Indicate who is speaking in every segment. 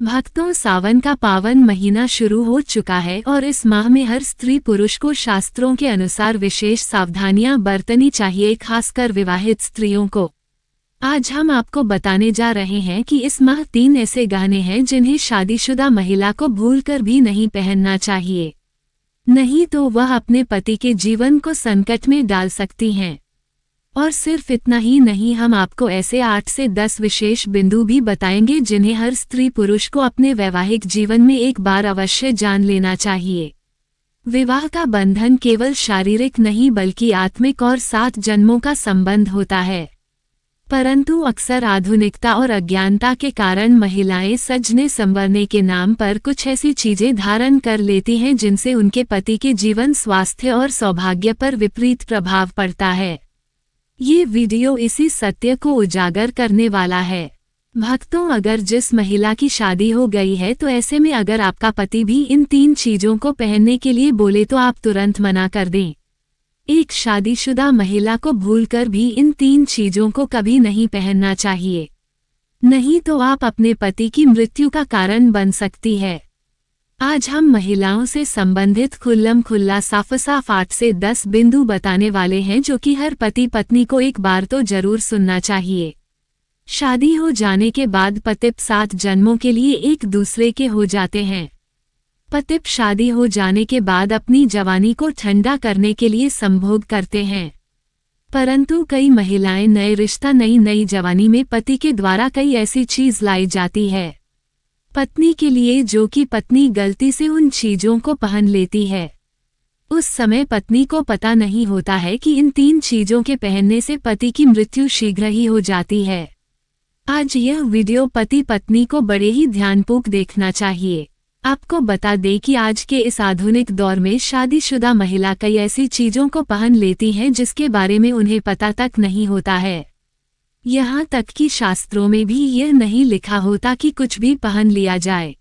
Speaker 1: भक्तों, सावन का पावन महीना शुरू हो चुका है और इस माह में हर स्त्री पुरुष को शास्त्रों के अनुसार विशेष सावधानियां बरतनी चाहिए, खासकर विवाहित स्त्रियों को। आज हम आपको बताने जा रहे हैं कि इस माह 3 ऐसे गहने हैं जिन्हें शादीशुदा महिला को भूलकर भी नहीं पहनना चाहिए, नहीं तो वह अपने पति के जीवन को संकट में डाल सकती हैं। और सिर्फ इतना ही नहीं, हम आपको ऐसे 8 से 10 विशेष बिंदु भी बताएंगे जिन्हें हर स्त्री पुरुष को अपने वैवाहिक जीवन में एक बार अवश्य जान लेना चाहिए। विवाह का बंधन केवल शारीरिक नहीं बल्कि आत्मिक और 7 जन्मों का संबंध होता है। परंतु अक्सर आधुनिकता और अज्ञानता के कारण महिलाएं सजने संवरने के नाम पर कुछ ऐसी चीजें धारण कर लेती हैं जिनसे उनके पति के जीवन, स्वास्थ्य और सौभाग्य पर विपरीत प्रभाव पड़ता है। ये वीडियो इसी सत्य को उजागर करने वाला है। भक्तों, अगर जिस महिला की शादी हो गई है तो ऐसे में अगर आपका पति भी इन 3 चीजों को पहनने के लिए बोले तो आप तुरंत मना कर दें। एक शादीशुदा महिला को भूलकर भी इन 3 चीजों को कभी नहीं पहनना चाहिए, नहीं तो आप अपने पति की मृत्यु का कारण बन सकती है। आज हम महिलाओं से संबंधित खुल्ला साफ 8 से 10 बिंदु बताने वाले हैं जो कि हर पति पत्नी को एक बार तो जरूर सुनना चाहिए। शादी हो जाने के बाद पतिप 7 जन्मों के लिए एक दूसरे के हो जाते हैं। पतिप शादी हो जाने के बाद अपनी जवानी को ठंडा करने के लिए संभोग करते हैं, परंतु कई महिलाएं नए रिश्ता नई जवानी में पति के द्वारा कई ऐसी चीज लाई जाती है पत्नी के लिए जो कि पत्नी गलती से उन चीजों को पहन लेती है। उस समय पत्नी को पता नहीं होता है कि इन 3 चीजों के पहनने से पति की मृत्यु शीघ्र ही हो जाती है। आज यह वीडियो पति पत्नी को बड़े ही ध्यानपूर्वक देखना चाहिए। आपको बता दें कि आज के इस आधुनिक दौर में शादीशुदा महिला कई ऐसी चीजों को पहन लेती हैं जिसके बारे में उन्हें पता तक नहीं होता है। यहाँ तक कि शास्त्रों में भी यह नहीं लिखा होता कि कुछ भी पहन लिया जाए।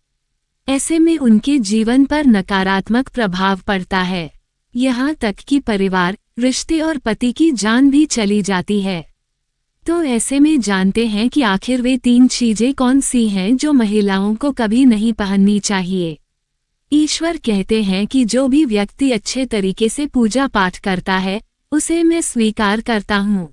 Speaker 1: ऐसे में उनके जीवन पर नकारात्मक प्रभाव पड़ता है, यहाँ तक कि परिवार, रिश्ते और पति की जान भी चली जाती है। तो ऐसे में जानते हैं कि आखिर वे 3 चीजें कौन सी हैं जो महिलाओं को कभी नहीं पहननी चाहिए। ईश्वर कहते हैं कि जो भी व्यक्ति अच्छे तरीके से पूजा पाठ करता है उसे मैं स्वीकार करता हूँ,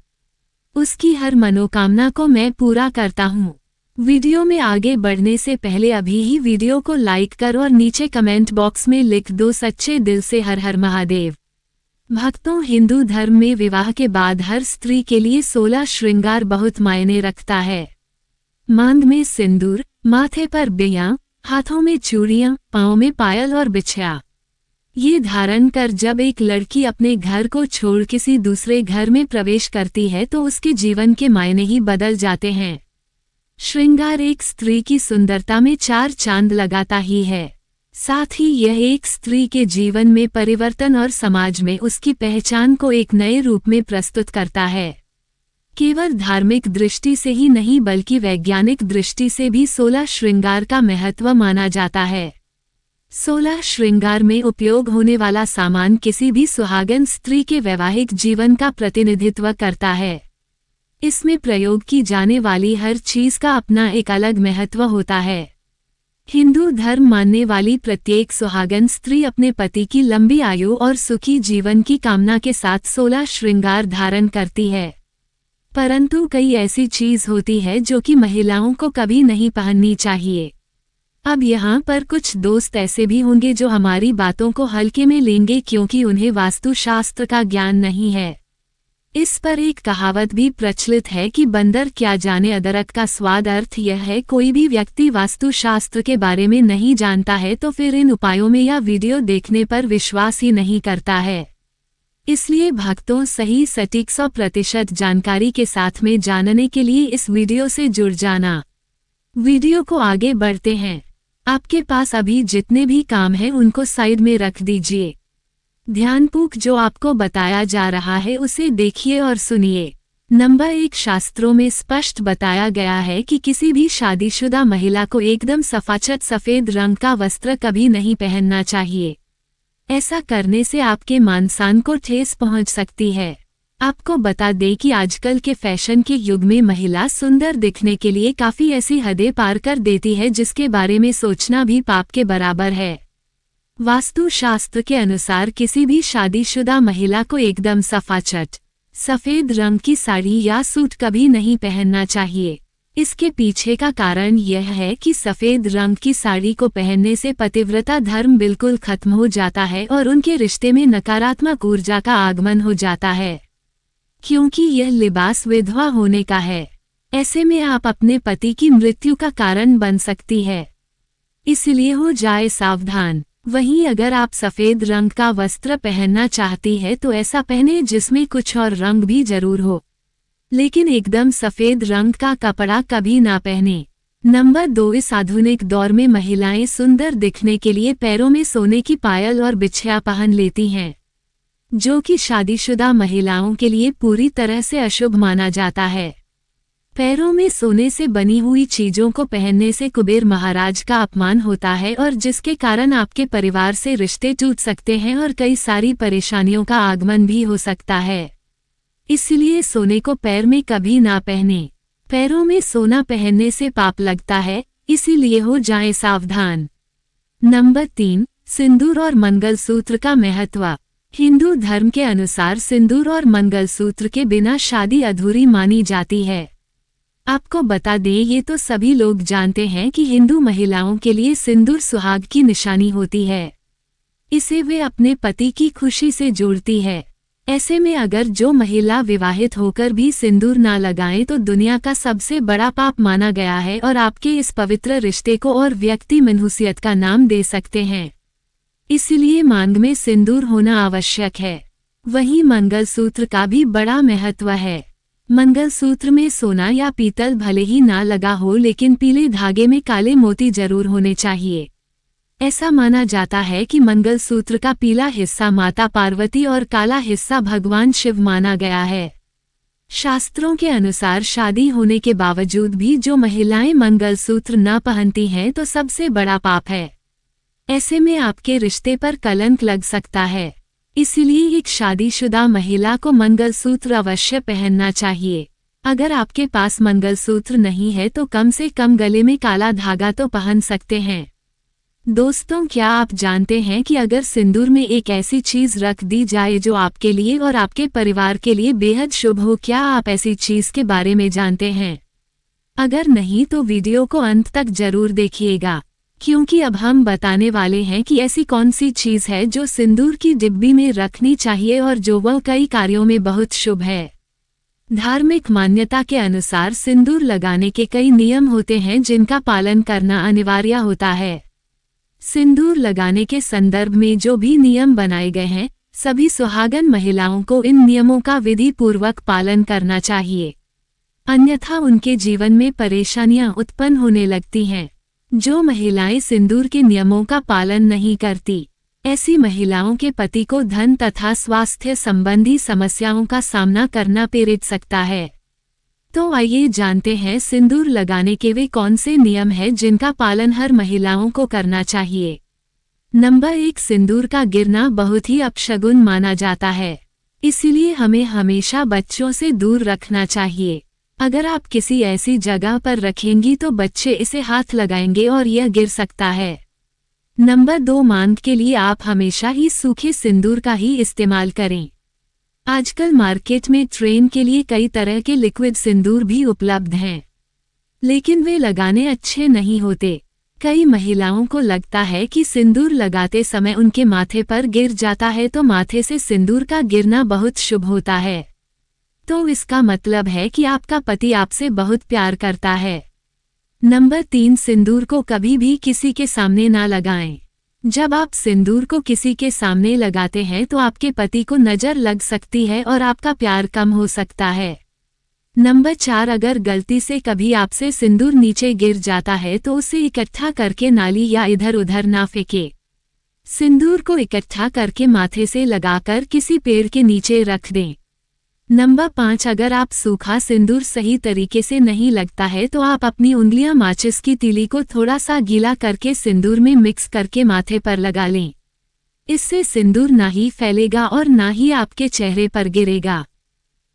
Speaker 1: उसकी हर मनोकामना को मैं पूरा करता हूँ। वीडियो में आगे बढ़ने से पहले अभी ही वीडियो को लाइक कर और नीचे कमेंट बॉक्स में लिख दो सच्चे दिल से हर हर महादेव। भक्तों, हिंदू धर्म में विवाह के बाद हर स्त्री के लिए 16 श्रृंगार बहुत मायने रखता है। मांग में सिंदूर, माथे पर बिया, हाथों में चूड़ियां, पांव में पायल और बिछिया, ये धारण कर जब एक लड़की अपने घर को छोड़ किसी दूसरे घर में प्रवेश करती है तो उसके जीवन के मायने ही बदल जाते हैं। श्रृंगार एक स्त्री की सुंदरता में 4 चांद लगाता ही है, साथ ही यह एक स्त्री के जीवन में परिवर्तन और समाज में उसकी पहचान को एक नए रूप में प्रस्तुत करता है। केवल धार्मिक दृष्टि से ही नहीं बल्कि वैज्ञानिक दृष्टि से भी 16 श्रृंगार का महत्व माना जाता है। 16 श्रृंगार में उपयोग होने वाला सामान किसी भी सुहागन स्त्री के वैवाहिक जीवन का प्रतिनिधित्व करता है। इसमें प्रयोग की जाने वाली हर चीज का अपना एक अलग महत्व होता है। हिंदू धर्म मानने वाली प्रत्येक सुहागन स्त्री अपने पति की लंबी आयु और सुखी जीवन की कामना के साथ 16 श्रृंगार धारण करती है, परंतु कई ऐसी चीज होती है जो कि महिलाओं को कभी नहीं पहननी चाहिए। अब यहाँ पर कुछ दोस्त ऐसे भी होंगे जो हमारी बातों को हल्के में लेंगे क्योंकि उन्हें वास्तुशास्त्र का ज्ञान नहीं है। इस पर एक कहावत भी प्रचलित है कि बंदर क्या जाने अदरक का स्वाद। अर्थ यह है, कोई भी व्यक्ति वास्तुशास्त्र के बारे में नहीं जानता है तो फिर इन उपायों में या वीडियो देखने पर विश्वास ही नहीं करता है। इसलिए भक्तों, सही सटीक 100% जानकारी के साथ में जानने के लिए इस वीडियो से जुड़ जाना। वीडियो को आगे बढ़ते हैं। आपके पास अभी जितने भी काम हैं उनको साइड में रख दीजिए। ध्यानपूर्वक जो आपको बताया जा रहा है उसे देखिए और सुनिए। नंबर 1, शास्त्रों में स्पष्ट बताया गया है कि किसी भी शादीशुदा महिला को एकदम सफाचट सफेद रंग का वस्त्र कभी नहीं पहनना चाहिए। ऐसा करने से आपके मान सम्मान को ठेस पहुंच सकती है। आपको बता दें कि आजकल के फैशन के युग में महिला सुंदर दिखने के लिए काफी ऐसी हदें पार कर देती है जिसके बारे में सोचना भी पाप के बराबर है। वास्तु शास्त्र के अनुसार किसी भी शादीशुदा महिला को एकदम सफाचट सफेद रंग की साड़ी या सूट कभी नहीं पहनना चाहिए। इसके पीछे का कारण यह है कि सफेद रंग की साड़ी को पहनने से पतिव्रता धर्म बिल्कुल खत्म हो जाता है और उनके रिश्ते में नकारात्मक ऊर्जा का आगमन हो जाता है, क्योंकि यह लिबास विधवा होने का है। ऐसे में आप अपने पति की मृत्यु का कारण बन सकती है, इसलिए हो जाए सावधान। वहीं अगर आप सफेद रंग का वस्त्र पहनना चाहती है तो ऐसा पहने जिसमें कुछ और रंग भी जरूर हो, लेकिन एकदम सफेद रंग का कपड़ा कभी ना पहने। नंबर 2, इस आधुनिक दौर में महिलाएं सुंदर दिखने के लिए पैरों में सोने की पायल और बिछिया पहन लेती हैं, जो कि शादीशुदा महिलाओं के लिए पूरी तरह से अशुभ माना जाता है। पैरों में सोने से बनी हुई चीजों को पहनने से कुबेर महाराज का अपमान होता है और जिसके कारण आपके परिवार से रिश्ते टूट सकते हैं और कई सारी परेशानियों का आगमन भी हो सकता है। इसलिए सोने को पैर में कभी ना पहने। पैरों में सोना पहनने से पाप लगता है, इसीलिए हो जाएं सावधान। नंबर 3, सिंदूर और मंगलसूत्र का महत्व। हिंदू धर्म के अनुसार सिंदूर और मंगलसूत्र के बिना शादी अधूरी मानी जाती है। आपको बता दें, ये तो सभी लोग जानते हैं कि हिंदू महिलाओं के लिए सिंदूर सुहाग की निशानी होती है। इसे वे अपने पति की खुशी से जोड़ती है। ऐसे में अगर जो महिला विवाहित होकर भी सिंदूर ना लगाए तो दुनिया का सबसे बड़ा पाप माना गया है और आपके इस पवित्र रिश्ते को और व्यक्ति मनहूसियत का नाम दे सकते हैं। इसलिए मांग में सिंदूर होना आवश्यक है। वहीं मंगलसूत्र का भी बड़ा महत्व है। मंगलसूत्र में सोना या पीतल भले ही ना लगा हो, लेकिन पीले धागे में काले मोती जरूर होने चाहिए। ऐसा माना जाता है कि मंगलसूत्र का पीला हिस्सा माता पार्वती और काला हिस्सा भगवान शिव माना गया है। शास्त्रों के अनुसार शादी होने के बावजूद भी जो महिलाएं मंगलसूत्र न पहनती हैं तो सबसे बड़ा पाप है। ऐसे में आपके रिश्ते पर कलंक लग सकता है। इसलिए एक शादीशुदा महिला को मंगलसूत्र अवश्य पहनना चाहिए। अगर आपके पास मंगलसूत्र नहीं है तो कम से कम गले में काला धागा तो पहन सकते हैं। दोस्तों, क्या आप जानते हैं कि अगर सिंदूर में एक ऐसी चीज रख दी जाए जो आपके लिए और आपके परिवार के लिए बेहद शुभ हो? क्या आप ऐसी चीज के बारे में जानते हैं? अगर नहीं तो वीडियो को अंत तक जरूर देखिएगा, क्योंकि अब हम बताने वाले हैं कि ऐसी कौन सी चीज है जो सिंदूर की डिब्बी में रखनी चाहिए और जो वह कई कार्यों में बहुत शुभ है। धार्मिक मान्यता के अनुसार सिंदूर लगाने के कई नियम होते हैं जिनका पालन करना अनिवार्य होता है। सिंदूर लगाने के संदर्भ में जो भी नियम बनाए गए हैं, सभी सुहागन महिलाओं को इन नियमों का विधि पूर्वक पालन करना चाहिए, अन्यथा उनके जीवन में परेशानियां उत्पन्न होने लगती हैं। जो महिलाएं सिंदूर के नियमों का पालन नहीं करती, ऐसी महिलाओं के पति को धन तथा स्वास्थ्य संबंधी समस्याओं का सामना करना पड़ सकता है। तो आइए जानते हैं सिंदूर लगाने के वे कौन से नियम हैं जिनका पालन हर महिलाओं को करना चाहिए। नंबर 1, सिंदूर का गिरना बहुत ही अपशगुन माना जाता है, इसीलिए हमें हमेशा बच्चों से दूर रखना चाहिए। अगर आप किसी ऐसी जगह पर रखेंगी तो बच्चे इसे हाथ लगाएंगे और यह गिर सकता है। नंबर 2, मांग के लिए आप हमेशा ही सूखे सिंदूर का ही इस्तेमाल करें। आजकल मार्केट में ट्रेन के लिए कई तरह के लिक्विड सिंदूर भी उपलब्ध हैं, लेकिन वे लगाने अच्छे नहीं होते। कई महिलाओं को लगता है कि सिंदूर लगाते समय उनके माथे पर गिर जाता है तो माथे से सिंदूर का गिरना बहुत शुभ होता है। तो इसका मतलब है कि आपका पति आपसे बहुत प्यार करता है। नंबर 3, सिंदूर को कभी भी किसी के सामने ना लगाएं। जब आप सिंदूर को किसी के सामने लगाते हैं तो आपके पति को नजर लग सकती है और आपका प्यार कम हो सकता है। नंबर 4, अगर गलती से कभी आपसे सिंदूर नीचे गिर जाता है तो उसे इकट्ठा करके नाली या इधर उधर ना फेंके। सिंदूर को इकट्ठा करके माथे से लगाकर किसी पेड़ के नीचे रख दें। नंबर 5, अगर आप सूखा सिंदूर सही तरीके से नहीं लगता है तो आप अपनी उंगलियां माचिस की तीली को थोड़ा सा गीला करके सिंदूर में मिक्स करके माथे पर लगा लें। इससे सिंदूर ना ही फैलेगा और ना ही आपके चेहरे पर गिरेगा।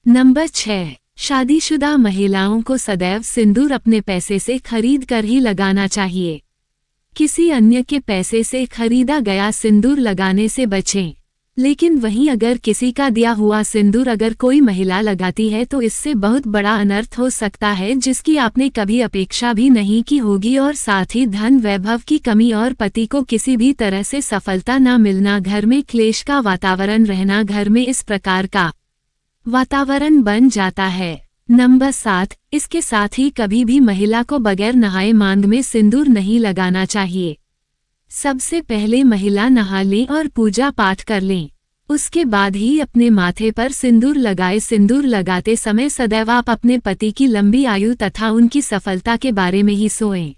Speaker 1: नंबर 6, शादीशुदा महिलाओं को सदैव सिंदूर अपने पैसे से खरीद कर ही लगाना चाहिए। किसी अन्य के पैसे से खरीदा गया सिंदूर लगाने से बचें। लेकिन वहीं अगर किसी का दिया हुआ सिंदूर अगर कोई महिला लगाती है तो इससे बहुत बड़ा अनर्थ हो सकता है, जिसकी आपने कभी अपेक्षा भी नहीं की होगी, और साथ ही धन वैभव की कमी और पति को किसी भी तरह से सफलता न मिलना, घर में क्लेश का वातावरण रहना, घर में इस प्रकार का वातावरण बन जाता है। नंबर 7, इसके साथ ही कभी भी महिला को बगैर नहाए मांग में सिंदूर नहीं लगाना चाहिए। सबसे पहले महिला नहा लें और पूजा पाठ कर लें, उसके बाद ही अपने माथे पर सिंदूर लगाए। सिंदूर लगाते समय सदैव आप अपने पति की लंबी आयु तथा उनकी सफलता के बारे में ही सोएं।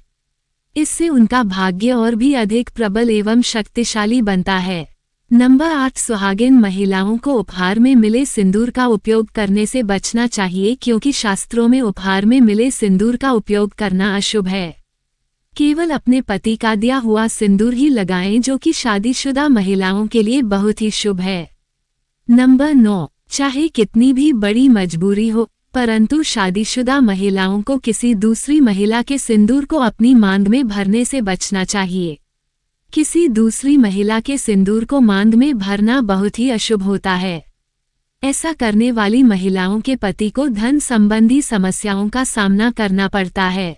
Speaker 1: इससे उनका भाग्य और भी अधिक प्रबल एवं शक्तिशाली बनता है। नंबर 8, सुहागिन महिलाओं को उपहार में मिले सिंदूर का उपयोग करने से बचना चाहिए, क्योंकि शास्त्रों में उपहार में मिले सिंदूर का उपयोग करना अशुभ है। केवल अपने पति का दिया हुआ सिंदूर ही लगाएं, जो कि शादीशुदा महिलाओं के लिए बहुत ही शुभ है। नंबर 9, चाहे कितनी भी बड़ी मजबूरी हो, परंतु शादीशुदा महिलाओं को किसी दूसरी महिला के सिंदूर को अपनी मांग में भरने से बचना चाहिए। किसी दूसरी महिला के सिंदूर को मांग में भरना बहुत ही अशुभ होता है। ऐसा करने वाली महिलाओं के पति को धन संबंधी समस्याओं का सामना करना पड़ता है।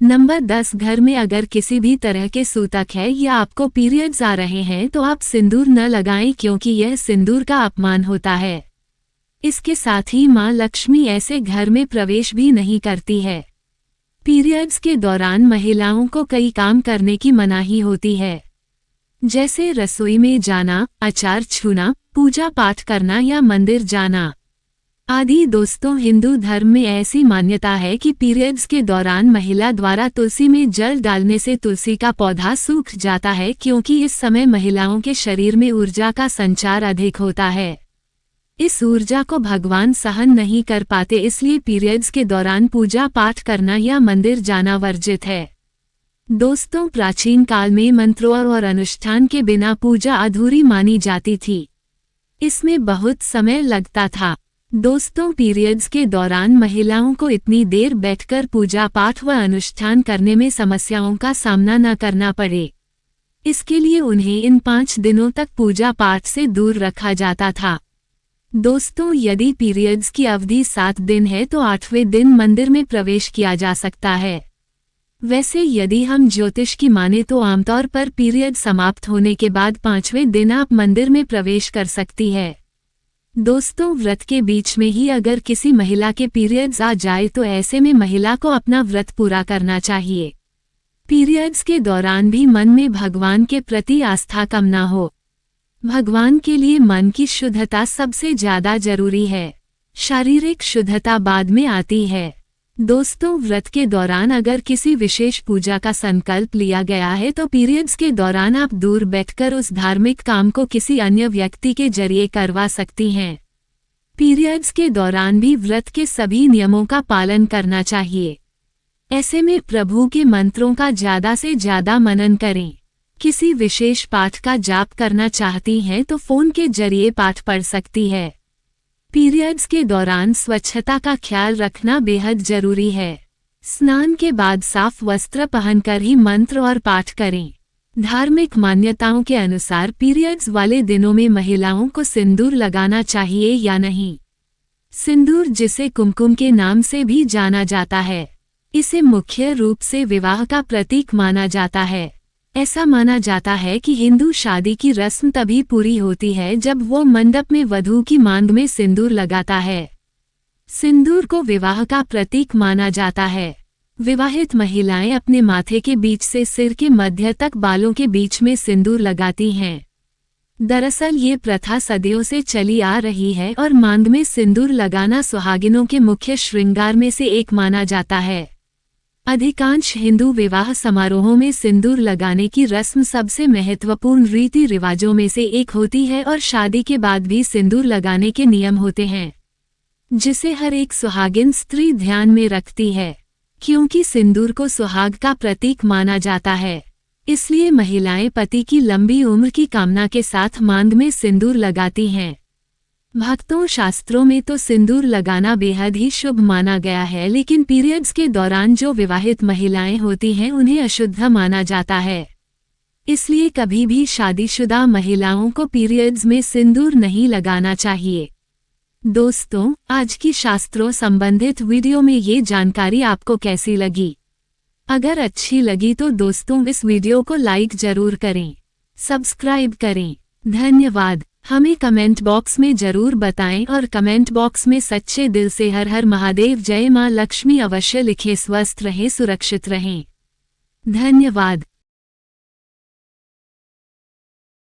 Speaker 1: नंबर 10, घर में अगर किसी भी तरह के सूतक है या आपको पीरियड्स आ रहे हैं तो आप सिंदूर न लगाएं, क्योंकि यह सिंदूर का अपमान होता है। इसके साथ ही मां लक्ष्मी ऐसे घर में प्रवेश भी नहीं करती है। पीरियड्स के दौरान महिलाओं को कई काम करने की मनाही होती है, जैसे रसोई में जाना, अचार छूना, पूजा पाठ करना या मंदिर जाना आदि। दोस्तों, हिंदू धर्म में ऐसी मान्यता है कि पीरियड्स के दौरान महिला द्वारा तुलसी में जल डालने से तुलसी का पौधा सूख जाता है, क्योंकि इस समय महिलाओं के शरीर में ऊर्जा का संचार अधिक होता है। इस ऊर्जा को भगवान सहन नहीं कर पाते, इसलिए पीरियड्स के दौरान पूजा पाठ करना या मंदिर जाना वर्जित है। दोस्तों, प्राचीन काल में मंत्रों और अनुष्ठान के बिना पूजा अधूरी मानी जाती थी। इसमें बहुत समय लगता था। दोस्तों, पीरियड्स के दौरान महिलाओं को इतनी देर बैठकर पूजा पाठ व अनुष्ठान करने में समस्याओं का सामना न करना पड़े, इसके लिए उन्हें इन 5 दिनों तक पूजा पाठ से दूर रखा जाता था। दोस्तों, यदि पीरियड्स की अवधि 7 दिन है तो 8वें दिन मंदिर में प्रवेश किया जा सकता है। वैसे यदि हम ज्योतिष की माने तो आमतौर पर पीरियड समाप्त होने के बाद 5वें दिन आप मंदिर में प्रवेश कर सकती है। दोस्तों, व्रत के बीच में ही अगर किसी महिला के पीरियड्स आ जाए तो ऐसे में महिला को अपना व्रत पूरा करना चाहिए। पीरियड्स के दौरान भी मन में भगवान के प्रति आस्था कम ना हो। भगवान के लिए मन की शुद्धता सबसे ज्यादा जरूरी है, शारीरिक शुद्धता बाद में आती है। दोस्तों, व्रत के दौरान अगर किसी विशेष पूजा का संकल्प लिया गया है तो पीरियड्स के दौरान आप दूर बैठकर उस धार्मिक काम को किसी अन्य व्यक्ति के जरिए करवा सकती हैं। पीरियड्स के दौरान भी व्रत के सभी नियमों का पालन करना चाहिए। ऐसे में प्रभु के मंत्रों का ज्यादा से ज्यादा मनन करें। किसी विशेष पाठ का जाप करना चाहती हैं तो फोन के जरिए पाठ पढ़ सकती है। पीरियड्स के दौरान स्वच्छता का ख्याल रखना बेहद जरूरी है। स्नान के बाद साफ वस्त्र पहनकर ही मंत्र और पाठ करें। धार्मिक मान्यताओं के अनुसार पीरियड्स वाले दिनों में महिलाओं को सिंदूर लगाना चाहिए या नहीं। सिंदूर, जिसे कुमकुम के नाम से भी जाना जाता है, इसे मुख्य रूप से विवाह का प्रतीक माना जाता है। ऐसा माना जाता है कि हिंदू शादी की रस्म तभी पूरी होती है जब वो मंडप में वधू की मांग में सिंदूर लगाता है। सिंदूर को विवाह का प्रतीक माना जाता है। विवाहित महिलाएं अपने माथे के बीच से सिर के मध्य तक बालों के बीच में सिंदूर लगाती हैं। दरअसल ये प्रथा सदियों से चली आ रही है और मांग में सिंदूर लगाना सुहागिनों के मुख्य श्रृंगार में से एक माना जाता है। अधिकांश हिंदू विवाह समारोहों में सिंदूर लगाने की रस्म सबसे महत्वपूर्ण रीति रिवाजों में से एक होती है और शादी के बाद भी सिंदूर लगाने के नियम होते हैं, जिसे हर एक सुहागिन स्त्री ध्यान में रखती है। क्योंकि सिंदूर को सुहाग का प्रतीक माना जाता है, इसलिए महिलाएं पति की लंबी उम्र की कामना के साथ मांग में सिंदूर लगाती हैं। भक्तों, शास्त्रों में तो सिंदूर लगाना बेहद ही शुभ माना गया है, लेकिन पीरियड्स के दौरान जो विवाहित महिलाएं होती हैं उन्हें अशुद्ध माना जाता है। इसलिए कभी भी शादीशुदा महिलाओं को पीरियड्स में सिंदूर नहीं लगाना चाहिए। दोस्तों, आज की शास्त्रों संबंधित वीडियो में ये जानकारी आपको कैसी लगी? अगर अच्छी लगी तो दोस्तों इस वीडियो को लाइक जरूर करें, सब्सक्राइब करें। धन्यवाद। हमें कमेंट बॉक्स में जरूर बताएं और कमेंट बॉक्स में सच्चे दिल से हर हर महादेव, जय मां लक्ष्मी अवश्य लिखें। स्वस्थ रहें, सुरक्षित रहें। धन्यवाद।